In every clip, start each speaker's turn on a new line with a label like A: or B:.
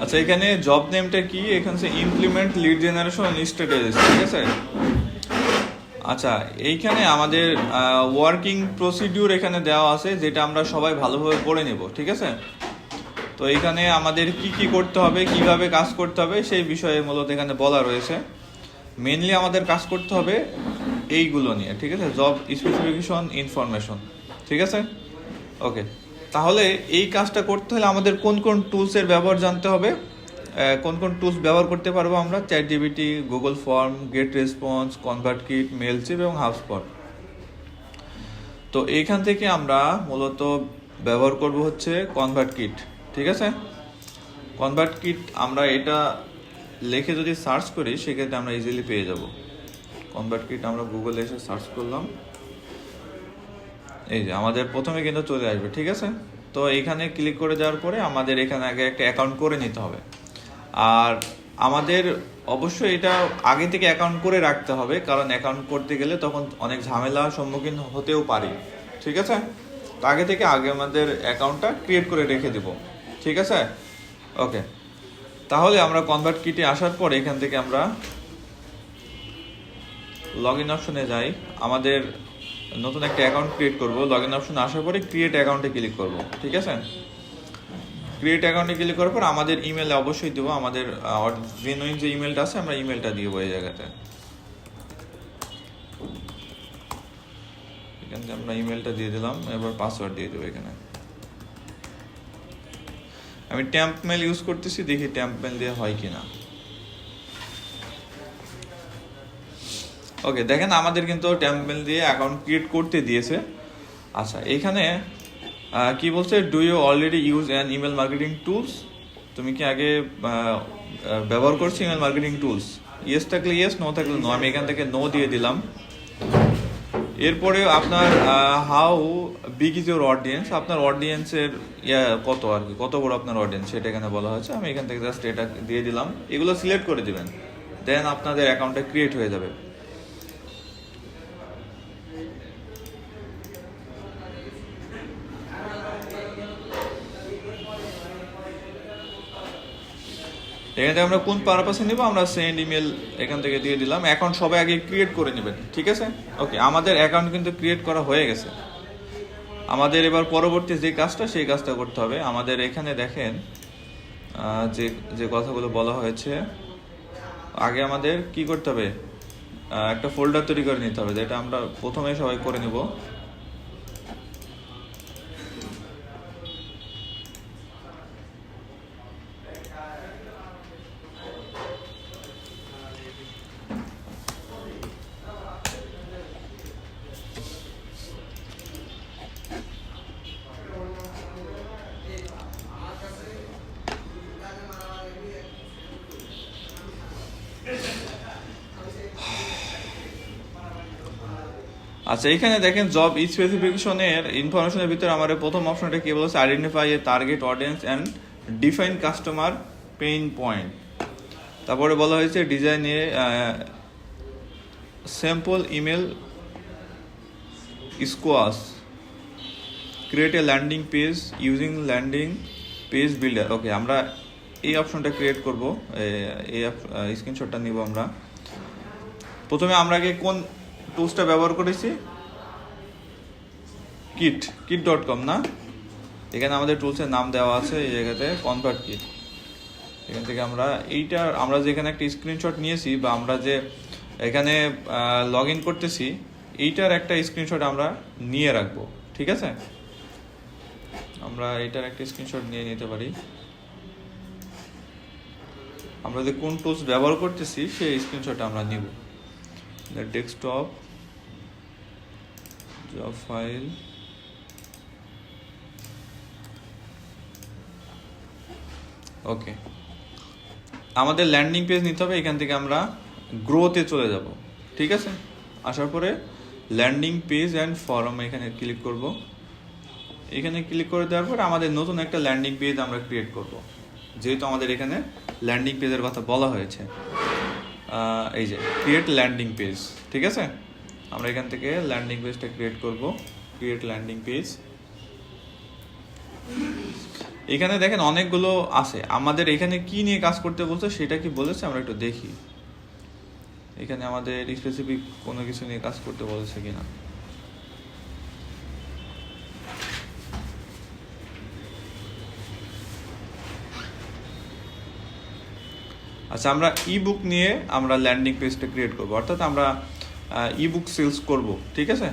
A: আচ্ছা, এখানে জব নেমটা কি? এখানে ইমপ্লিমেন্ট লিড জেনারেশন স্ট্র্যাটেজি, ঠিক আছে। আচ্ছা, এইখানে আমাদের ওয়ার্কিং প্রসিডিউর এখানে দেওয়া আছে, যেটা আমরা সবাই ভালোভাবে পড়ে নেব, ঠিক আছে। তো এখানে আমাদের কি কি করতে হবে, কিভাবে কাজ করতে হবে, সেই বিষয়ে মূলত এখানে বলা রয়েছে। মেনলি আমাদের কাজ করতে হবে এইগুলো নিয়ে, ঠিক আছে, জব স্পেসিফিকেশন, ইনফরমেশন, ঠিক আছে। ওকে, তাহলে এই কাজটা করতে হলে আমাদের কোন কোন টুলসের ব্যবহার জানতে হবে। কোন কোন টুলস ব্যবহার করতে পারবো আমরা? ChatGPT, Google form, GetResponse, ConvertKit, Mailchimp এবং হাবস্পট। তো এইখান থেকে আমরা মূলত ব্যবহার করব হচ্ছে কনভার্টকিট, ঠিক আছে। কনভার্টকিট আমরা এটা লিখে যদি সার্চ করি, সেক্ষেত্রে আমরা ইজিলি পেয়ে যাব। কনভার্টকিট আমরা গুগলে এসে সার্চ করলাম, এই যে আমাদের প্রথমে কিন্তু চলে আসবে, ঠিক আছে। তো এখানে ক্লিক করে দেওয়ার পরে আমাদের এখানে আগে একটা অ্যাকাউন্ট করে নিতে হবে। আর আমাদের অবশ্যই এটা আগে থেকে অ্যাকাউন্ট করে রাখতে হবে, কারণ অ্যাকাউন্ট করতে গেলে তখন অনেক ঝামেলার সম্মুখীন হতেও পারি, ঠিক আছে। তো আগে আমাদের অ্যাকাউন্টটা ক্রিয়েট করে রেখে দিব, ঠিক আছে। ওকে, তাহলে আমরা কনভার্ট কিটে আসার পর এখান থেকে আমরা লগ ইন অপশনে যাই। আমাদের নতুন একটা অ্যাকাউন্ট ক্রিয়েট করব। লগ ইন অপশনে আসার পরে ক্রিয়েট অ্যাকাউন্টে ক্লিক করব, ঠিক আছে। ক্রিয়েট অ্যাকাউন্টে ক্লিক করার পর আমাদের ইমেলে অবশ্যই দেবো, আমাদের জেনুইন যে ইমেলটা আছে আমরা ইমেলটা দিয়ে এই জায়গাতে। এখান থেকে আমরা ইমেলটা দিয়ে দিলাম, এবার পাসওয়ার্ড দিয়ে দেবো এখানে। আমি ট্যাম্প মেল ইউজ করতেছি, দেখি ট্যাম্প মেল দিয়ে হয় কিনা। ওকে, দেখেন আমাদের কিন্তু ট্যাম্প মেল দিয়ে অ্যাকাউন্ট ক্রিয়েট করতে দিয়েছে। আচ্ছা, এখানে কি বলছে, do you already use an email marketing tools? তুমি কি আগে ব্যবহার করছো ইমেল মার্কেটিং টুলস? ইয়েস থাকলে ইয়েস, নো থাকলে নো। আমি এখান থেকে নো দিয়ে দিলাম। এরপরে আপনার how big is your audience, আপনার অডিয়েন্সের কত আর কি, কত বড় আপনার অডিয়েন্স সেটা এখানে বলা হয়েছে। আমি এখান থেকে জাস্ট এটা দিয়ে দিলাম। এগুলো সিলেক্ট করে দিবেন, দেন আপনাদের অ্যাকাউন্টটা ক্রিয়েট হয়ে যাবে। এখান থেকে আমরা কোন পারপাসে নিব, আমরা সেন্ড ইমেল এখান থেকে দিয়ে দিলাম। অ্যাকাউন্ট সবাই আগে ক্রিয়েট করে নেবেন, ঠিক আছে। ওকে, আমাদের অ্যাকাউন্ট কিন্তু ক্রিয়েট করা হয়ে গেছে। আমাদের এবার পরবর্তী যে কাজটা, সেই কাজটা করতে হবে। আমাদের এখানে দেখেন যে যে কথাগুলো বলা হয়েছে, আগে আমাদের কি করতে হবে, একটা ফোল্ডার তৈরি করে নিতে হবে, যেটা আমরা প্রথমে সবাই করে নিব। আচ্ছা, এখানে দেখেন জব স্পেসিফিকেশনের ইনফরমেশনের ভিতরে আমাদের প্রথম অপশনটা কি বলছে, identify a target audience and define customer pain point. তারপরে বলা হয়েছে ডিজাইন এ স্যাম্পল ইমেল স্কোয়াস, create a landing page using landing page builder. Okay, আমরা এই অপশনটা ক্রিয়েট করব, এই স্ক্রিনশটটা নিব আমরা। প্রথমে আমরা আগে কোন টুলসটা ব্যবহার করেছি, কিট.com না। এখানে আমাদের টুলসের নাম দেওয়া আছে এই জায়গাতে, কনভার্ট কিট। এখান থেকে আমরা যেখানে একটা স্ক্রিনশট নিয়েছি, বা আমরা যে এখানে লগ ইন করতেছি, এইটার একটা স্ক্রিনশট আমরা নিয়ে রাখবো, ঠিক আছে। আমরা এইটার একটা স্ক্রিনশট নিয়ে নিতে পারি। আমরা যে কোন টুলস ব্যবহার করতেছি সেই স্ক্রিনশটটা আমরা নিব। ডেস্কটপ, জব ফাইল, ওকে। আমাদের ল্যান্ডিং পেজ নিতে হবে। এখান থেকে আমরা গ্রোতে চলে যাব, ঠিক আছে। আসার পরে ল্যান্ডিং পেজ অ্যান্ড ফরম এখানে ক্লিক করব। এখানে ক্লিক করে দেওয়ার পর আমাদের নতুন একটা ল্যান্ডিং পেজ আমরা ক্রিয়েট করব, যেহেতু আমাদের এখানে ল্যান্ডিং পেজের কথা বলা হয়েছে। এই যে ক্রিয়েট ল্যান্ডিং পেজ, ঠিক আছে। আমরা এখান থেকে ল্যান্ডিং পেজটা ক্রিয়েট করব, ক্রিয়েট ল্যান্ডিং পেজ। এখানে দেখেন অনেকগুলো আছে, আমাদের এখানে কি নিয়ে কাজ করতে বলছে সেটা কি বলেছে আমরা একটু দেখি এখানে আমাদের স্পেসিফিক কোনো কিছু নিয়ে কাজ করতে বলেছে কিনা। আচ্ছা, আমরা ইবুক নিয়ে আমরা ল্যান্ডিং পেজটা ক্রিয়েট করব, অর্থাৎ আমরা ইবুক সেলস করব, ঠিক আছে।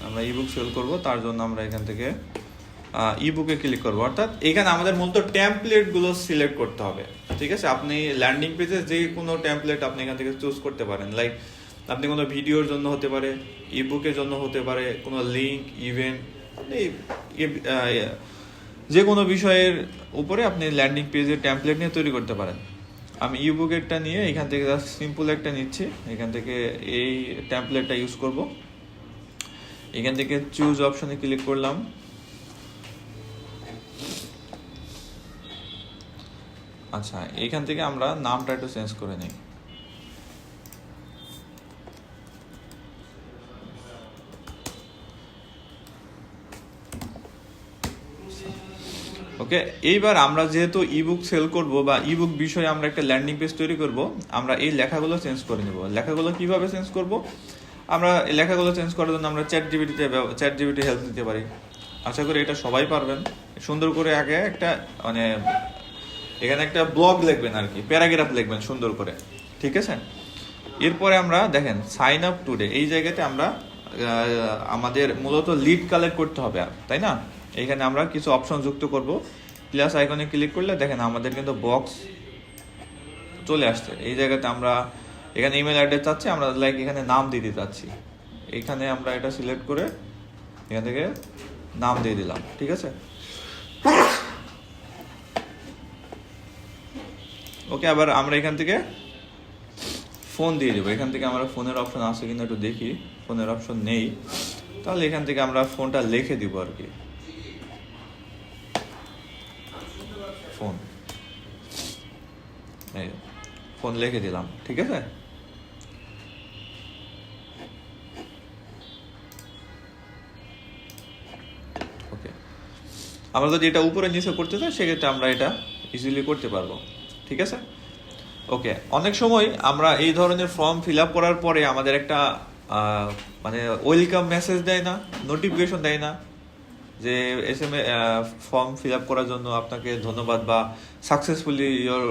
A: আমরা ইবুক সেল করব, তার জন্য আমরা এখান থেকে ইবুকে ক্লিক করব, অর্থাৎ এখানে আমাদের মূলত টেমপ্লেটগুলো সিলেক্ট করতে হবে, ঠিক আছে। আপনি ল্যান্ডিং পেজে যে কোনো টেমপ্লেট আপনি এখান থেকে চুজ করতে পারেন, লাইক আপনি কোনো ভিডিওর জন্য হতে পারে, ইবুকের জন্য হতে পারে, কোনো লিঙ্ক, ইভেন্ট, যে কোনো বিষয়ের উপরে আপনি ল্যান্ডিং পেজের টেমপ্লেট নিয়ে তৈরি করতে পারেন। আমি ইবুকেরটা নিয়ে এখান থেকে জাস্ট সিম্পল একটা নিচ্ছি, এখান থেকে এই টেমপ্লেটটা ইউজ করব। এখান থেকে চুজ অপশনে ক্লিক করলাম। আচ্ছা, এখান থেকে আমরা নামটা একটু চেঞ্জ করে নিই। ওকে, এইবার আমরা যেহেতু ইবুক সেল করব বা ইবুক বিষয়ে আমরা একটা ল্যান্ডিং পেজ তৈরি করব, আমরা এই লেখাগুলো চেঞ্জ করে নেব। লেখাগুলো কিভাবে চেঞ্জ করব? আমরা এই লেখাগুলো চেঞ্জ করার জন্য আমরা চ্যাট জিপিটি হেল্প নিতে পারি। আশা করি এটা সবাই পারবেন। সুন্দর করে আগে একটা মানে এখানে একটা ব্লগ লিখবেন আর কি, প্যারাগ্রাফ লিখবেন সুন্দর করে, ঠিক আছে। এরপরে আমরা দেখেন সাইন আপ টুডে, এই জায়গাতে আমরা আমাদের মূলত লিড কালেক্ট করতে হবে, তাই না। এখানে আমরা কিছু অপশন যুক্ত করব। প্লাস আইকনে ক্লিক করলে দেখেন আমাদের কিন্তু বক্স চলে আসছে। এই জায়গাতে আমরা এখানে ইমেল অ্যাড্রেস চাচ্ছি, আমরা লাইক এখানে নাম দিতে চাচ্ছি, এখানে আমরা এটা সিলেক্ট করে এখান থেকে নাম দিয়ে দিলাম, ঠিক আছে। ওকে, আবার আমরা এখান থেকে ফোন দিয়ে দেবো। এখান থেকে আমরা ফোনের অপশন আছে কিনা একটু দেখি, ফোনের অপশন নেই, তাহলে এখান থেকে আমরা ফোনটা লিখে দিব আর কি, ফোন, ফোন লিখে দিলাম, ঠিক আছে। ওকে, আমরা যদি এটা উপরে নিচে করতে চাই সেক্ষেত্রে আমরা এটা ইজিলি করতে পারবো, ঠিক আছে। ওকে, অনেক সময় আমরা এই ধরনের ফর্ম ফিল আপ করার পরে আমাদের একটা মানে ওয়েলকাম মেসেজ দেয় না, নোটিফিকেশন দেয় না যে ফর্ম ফিল আপ করার জন্য আপনাকে ধন্যবাদ বা সাকসেসফুলি ইয়োর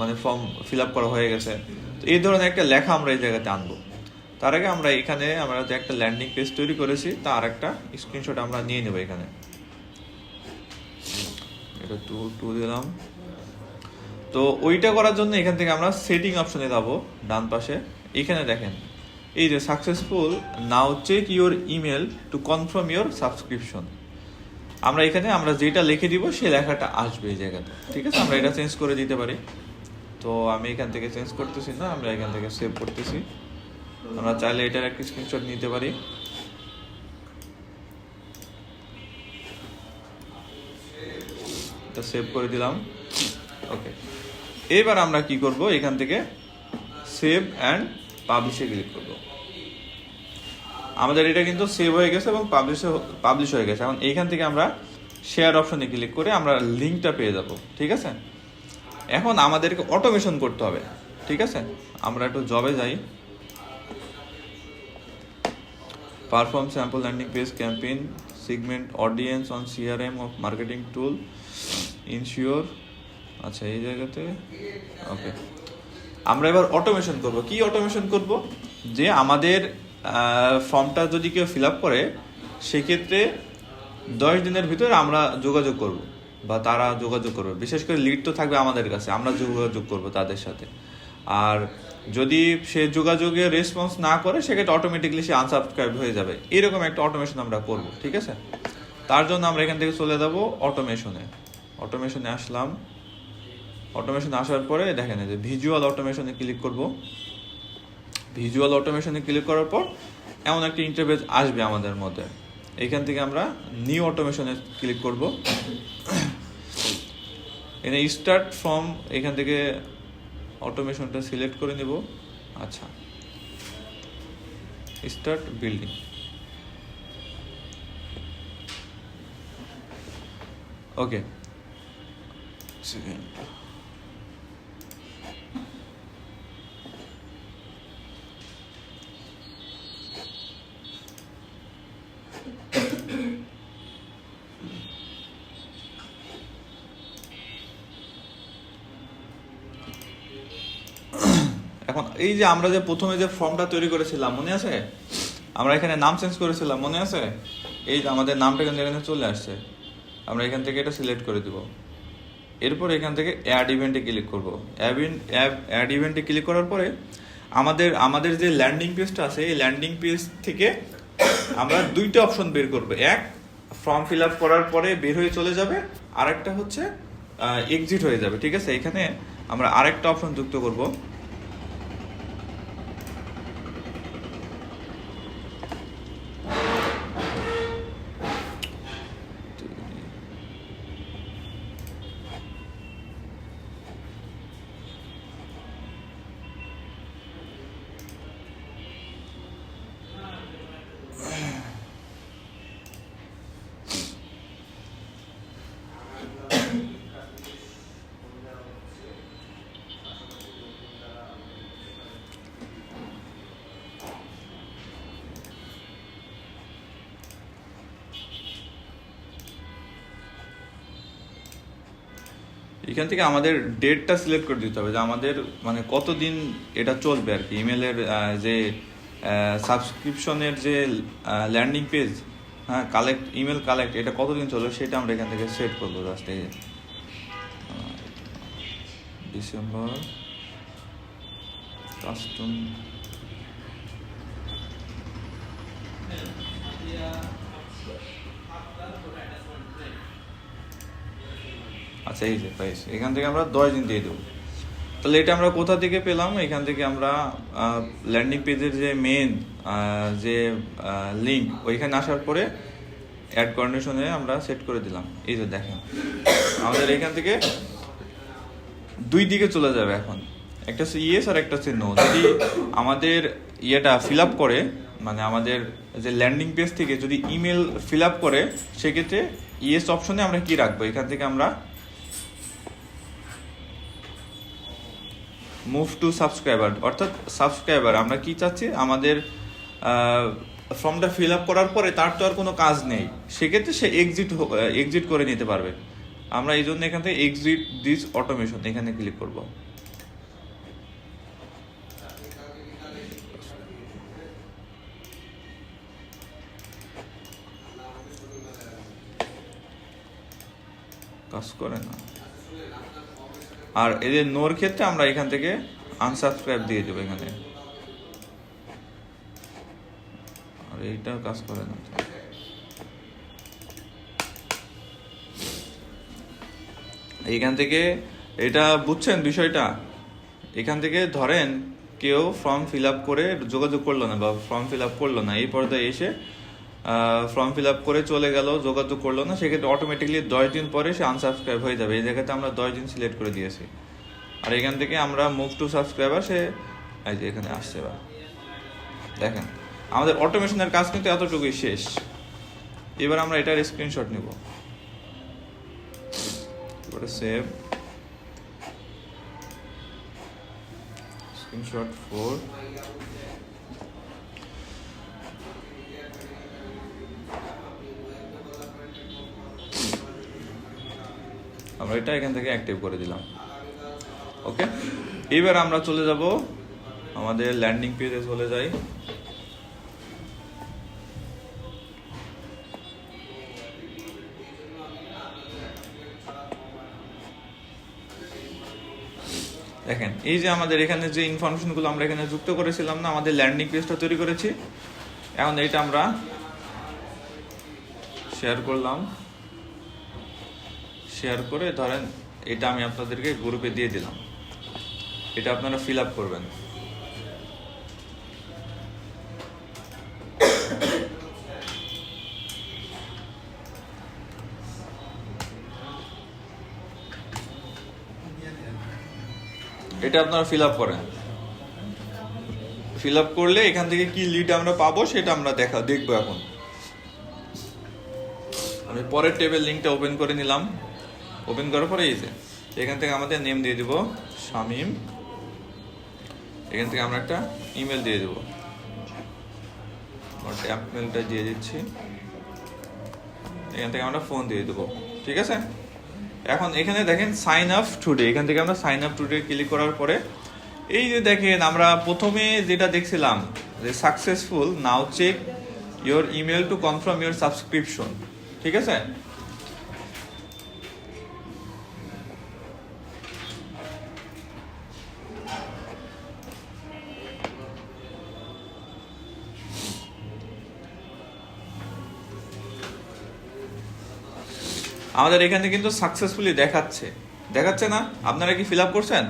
A: মানে ফর্ম ফিল আপ করা হয়ে গেছে। তো এই ধরনের একটা লেখা আমরা এই জায়গাতে আনবো। তার আগে আমরা এখানে আমরা যে একটা ল্যান্ডিং পেজ তৈরি করেছি তার একটা স্ক্রিনশট আমরা নিয়ে নেব। এখানে এটা টু দিলাম। তো ওইটা করার জন্য এখান থেকে আমরা সেটিং অপশনে যাবো ডান পাশে। এখানে দেখেন এই যে successful, now check your email to confirm your subscription. আমরা এখানে আমরা যেটা লিখে দিব সেই লেখাটা আসবে এই জায়গাতে, ঠিক আছে। আমরা এটা চেঞ্জ করে দিতে পারি। তো আমি এখান থেকে চেঞ্জ করতেছি না, আমরা এখান থেকে সেভ করতেছি। আমরা চাইলে এটার একটা স্ক্রিনশট নিতে পারি। এটা সেভ করে দিলাম। ওকে, এবার আমরা কি করব, এখান থেকে সেভ অ্যান্ড পাবলিশে ক্লিক করব। আমাদের এটা কিন্তু সেভ হয়ে গেছে এবং পাবলিশ হয়ে গেছে। এখন এইখান থেকে আমরা শেয়ার অপশনে ক্লিক করে আমরা লিঙ্কটা পেয়ে যাব, ঠিক আছে। এখন আমাদেরকে অটোমেশন করতে হবে, ঠিক আছে। আমরা একটু জবে যাই, perform sample landing page campaign segment audience on CRM of marketing tool ensure. আচ্ছা, এই জায়গাতে ওকে, আমরা এবার অটোমেশন করব। কি অটোমেশন করব? যে আমাদের ফর্মটা যদি কেউ ফিল আপ করে সেক্ষেত্রে 10 দিনের ভিতরে আমরা যোগাযোগ করব বা তারা যোগাযোগ করবে। বিশেষ করে লিড তো থাকবে আমাদের কাছে, আমরা যোগাযোগ করব তাদের সাথে। আর যদি সে যোগাযোগে রেসপন্স না করে সেক্ষেত্রে অটোমেটিকলি সে আনসাবস্ক্রাইব হয়ে যাবে। এরকম একটা অটোমেশন আমরা করব, ঠিক আছে। তার জন্য আমরা এখান থেকে চলে যাব অটোমেশনে আসলাম। অটোমেশন আসার পরে দেখেন যে ভিজুয়াল অটোমেশনে ক্লিক করব। ভিজুয়াল অটোমেশনে ক্লিক করার পর এমন একটা ইন্টারফেস আসবে আমাদের মধ্যে। এখান থেকে আমরা নিউ অটোমেশনে ক্লিক করব। এখানে স্টার্ট ফ্রম, এখান থেকে অটোমেশনটা সিলেক্ট করে নেব। আচ্ছা, স্টার্ট বিল্ডিং। ওকে, সেকেন্ড। এখন এই যে আমরা যে প্রথমে যে ফর্মটা তৈরি করেছিলাম মনে আছে, আমরা এখানে নাম চেঞ্জ করেছিলাম মনে আছে, এই যে আমাদের নামটা কিন্তু এখানে চলে আসছে, আমরা এখান থেকে এটা সিলেক্ট করে দিব। এরপর এখান থেকে অ্যাড ইভেন্টে ক্লিক করব। অ্যাড ইভেন্টে ক্লিক করার পরে আমাদের যে ল্যান্ডিং পেজটা আছে এই ল্যান্ডিং পেজ থেকে আমরা দুইটা অপশন বের করব। এক, ফর্ম ফিল আপ করার পরে বের হয়ে চলে যাবে, আরেকটা হচ্ছে এক্সিট হয়ে যাবে। ঠিক আছে, এখানে আমরা আরেকটা অপশন যুক্ত করব। এখান থেকে আমাদের ডেটটা সিলেক্ট করে দিতে হবে, যে আমাদের মানে কতদিন এটা চলবে আর কি। ইমেলের যে সাবস্ক্রিপশনের যে ল্যান্ডিং পেজ, হ্যাঁ, ইমেল কালেক্ট, এটা কতদিন চলবে সেটা আমরা এখান থেকে সেট করবো। জাস্ট এই ডিসেম্বর কাস্টম আচ্ছা, এই যে প্রাইস এখান থেকে আমরা 10 দিন দিয়ে দেবো। তাহলে এটা আমরা কোথা থেকে পেলাম? এখান থেকে আমরা ল্যান্ডিং পেজের যে মেন যে লিঙ্ক, ওইখানে আসার পরে অ্যাড কন্ডিশনে আমরা সেট করে দিলাম। এই যে দেখেন আমাদের এখান থেকে দুই দিকে চলে যাবে। এখন একটা হচ্ছে ইয়েস আর একটা হচ্ছে নো। যদি আমাদের ইয়েটা ফিল আপ করে, মানে আমাদের যে ল্যান্ডিং পেজ থেকে যদি ইমেল ফিল আপ করে, সেক্ষেত্রে ইয়েস অপশনে আমরা কি রাখবো, এখান থেকে আমরা মুভ টু সাবস্ক্রাইবার, অর্থাৎ সাবস্ক্রাইবার আমরা কি চাচ্ছি, আমাদের ফর্মটা ফিল আপ করার পরে তার তো আর কোনো কাজ নেই, সেক্ষেত্রে সে এক্সিট করে নিতে পারবে। আমরা এই জন্য এখান থেকে এক্সিট দিস অটোমেশন এখানে ক্লিক করব। কাজ করে না। আর এদের নোর ক্ষেত্রে আমরা এখান থেকে আনসাবস্ক্রাইব দিয়ে দেবো এখানে। আর এইটাও কাজ করে না। এইখান থেকে এটা বুঝছেন বিষয়টা? এখান থেকে ধরেন কেউ ফর্ম ফিল আপ করে যোগাযোগ করলো না বা ফর্ম ফিল আপ করলো না, এই পর্যায়ে এসে ফর্ম ফিল আপ করে চলে গেল, যোগাযোগ করলো না, সেক্ষেত্রে অটোমেটিকলি 10 দিন পরে সে আনসাবস্ক্রাইব হয়ে যাবে। এই জায়গাতে আমরা 10 দিন সিলেক্ট করে দিয়েছি। আর এখান থেকে আমরা মুভ টু সাবস্ক্রাইবার, সে এই যে এখানে আসছে। বা দেখেন আমাদের অটোমেশনের কাজ কিন্তু এতটুকুই শেষ। এবার আমরা এটার স্ক্রিনশট নিব, এবারে সেভ স্ক্রিনশট 4। আমরা এটা এখান থেকে অ্যাক্টিভ করে দিলাম। ওকে, এবার আমরা চলে যাব আমাদের ল্যান্ডিং পেজে চলে যাই। দেখেন এই যে আমাদের এখানে যে ইনফরমেশনগুলো আমরা এখানে যুক্ত করেছিলাম না, আমাদের ল্যান্ডিং পেজটা তৈরি করেছি। এখন এটা আমরা শেয়ার করলাম, শেয়ার করে ধরেন এটা আমি আপনাদেরকে গ্রুপে দিয়ে দিলাম, এটা আপনারা ফিল আপ করবেন। এটা আপনারা ফিল আপ করেন। ফিল আপ করলে এখান থেকে কি লিড আমরা পাবো সেটা আমরা দেখবো। এখন আমি পরের টেবিল লিঙ্কটা ওপেন করে নিলাম। ওপেন করার পরে এই যে এখান থেকে আমাদের নেম দিয়ে দিব শামীম। এখান থেকে আমরা একটা ইমেল দিয়ে দেবো, ট্যাপ মেলটা দিয়ে দিচ্ছি। এখান থেকে আমরা ফোন দিয়ে দেবো, ঠিক আছে। এখন এখানে দেখেন সাইন আপ টুডে, এখান থেকে আমরা সাইন আপ টুডে ক্লিক করার পরে এই যে দেখেন আমরা প্রথমে যেটা দেখছিলাম যে successful, now check your email to confirm your subscription, ঠিক আছে। আমাদের এখানে কিন্তু সাকসেসফুলি দেখাচ্ছে না? আপনারা কি ফিল আপ করছেন?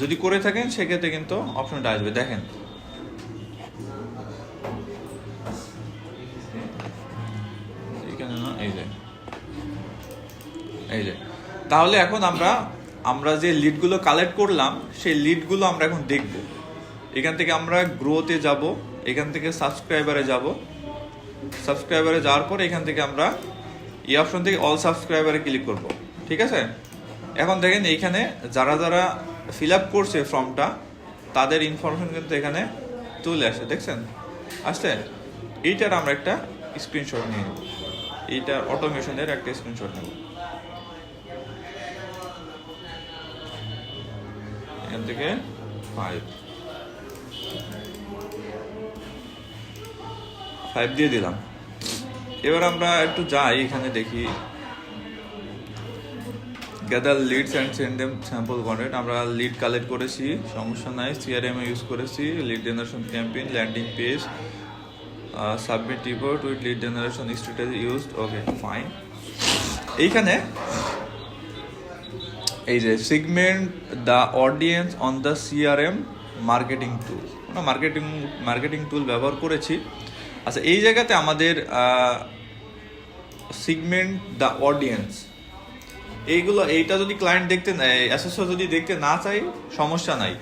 A: যদি করে থাকেন সেক্ষেত্রে কিন্তু অপশনটা আসবে, দেখেন এখানে না, এই যে তাহলে এখন আমরা যে লিডগুলো কালেক্ট করলাম সেই লিডগুলো আমরা এখন দেখব। এখান থেকে আমরা গ্রোতে যাব, এখান থেকে সাবস্ক্রাইবারে যাওয়ার পর এখান থেকে আমরা এই অপশন থেকে অল সাবস্ক্রাইবারে ক্লিক করব, ঠিক আছে। এখন দেখেন এইখানে যারা ফিল আপ করছে ফর্মটা তাদের ইনফরমেশন কিন্তু এখানে চলে আসে, দেখছেন আসছে। এইটার আমরা একটা স্ক্রিনশট নিয়ে নেব, এইটার অটোমেশনের একটা স্ক্রিনশট নেব। এখান থেকে 5 দিয়ে দিলাম। এবার আমরা একটু যাই, এখানে দেখি gather leads and send them sample content. আমরা লিড কালেক্ট করেছি, সমস্যা নাই। সিআরএম ইউজ করেছি, lead generation campaign, landing page, submit report with lead generation strategy used, okay fine. এইখানে এই যে segment the audience on the CRM marketing tool, আমরা marketing টুল ব্যবহার করেছি। আচ্ছা, এই জায়গাতে আমাদের সিগমেন্ট দ্য অডিয়েন্স এইটা যদি ক্লায়েন্ট দেখতে অ্যাসেসর যদি দেখতে না চাই সমস্যা নাই,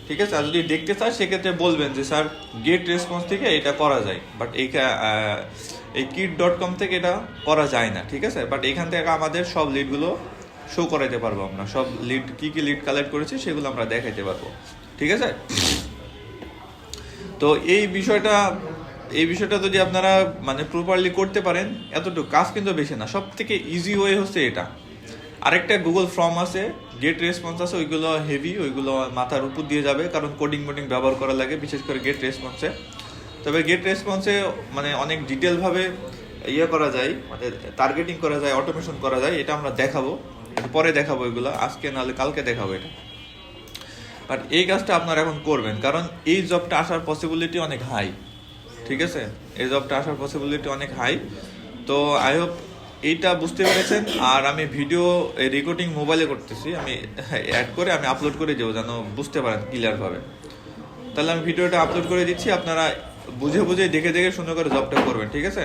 A: ঠিক আছে। আর যদি দেখতে চায় সেক্ষেত্রে বলবেন যে স্যার গেট রেসপন্স থেকে এটা করা যায়, বাট এই kit.com থেকে এটা করা যায় না, ঠিক আছে। বাট এখান থেকে আমাদের সব লিডগুলো শো করাইতে পারবো, আমরা সব লিড কি লিড কালেক্ট করেছি সেগুলো আমরা দেখাইতে পারবো, ঠিক আছে। তো এই বিষয়টা যদি আপনারা মানে প্রপারলি করতে পারেন, এতটুকু কাজ কিন্তু বেশি না। সব থেকে ইজি ওয়ে হচ্ছে এটা। আরেকটা গুগল ফর্ম আছে, গেট রেসপন্স আছে, ওইগুলো হেভি, ওইগুলো মাথার উপর দিয়ে যাবে, কারণ কোডিং ব্যবহার করা লাগে, বিশেষ করে গেট রেসপন্সে। তবে গেট রেসপন্সে মানে অনেক ডিটেলভাবে করা যায়, মানে টার্গেটিং করা যায়, অটোমেশন করা যায়, এটা আমরা দেখাবো, পরে দেখাবো এগুলো, আজকে নাহলে কালকে দেখাবো এটা। বাট এই কাজটা আপনারা এখন করবেন, কারণ এই জবটা আসার পসিবিলিটি অনেক হাই, ঠিক আছে। এই জবটা আসার পসিবিলিটি অনেক হাই। তো আই হোপ এইটা বুঝতে পেরেছেন। আর আমি ভিডিও রেকর্ডিং মোবাইলে করতেছি, আমি অ্যাড করে আমি আপলোড করে দেবো যেন বুঝতে পারেন ক্লিয়ারভাবে। তাহলে আমি ভিডিওটা আপলোড করে দিচ্ছি, আপনারা বুঝে দেখে সুন্দর করে জবটা করবেন, ঠিক আছে।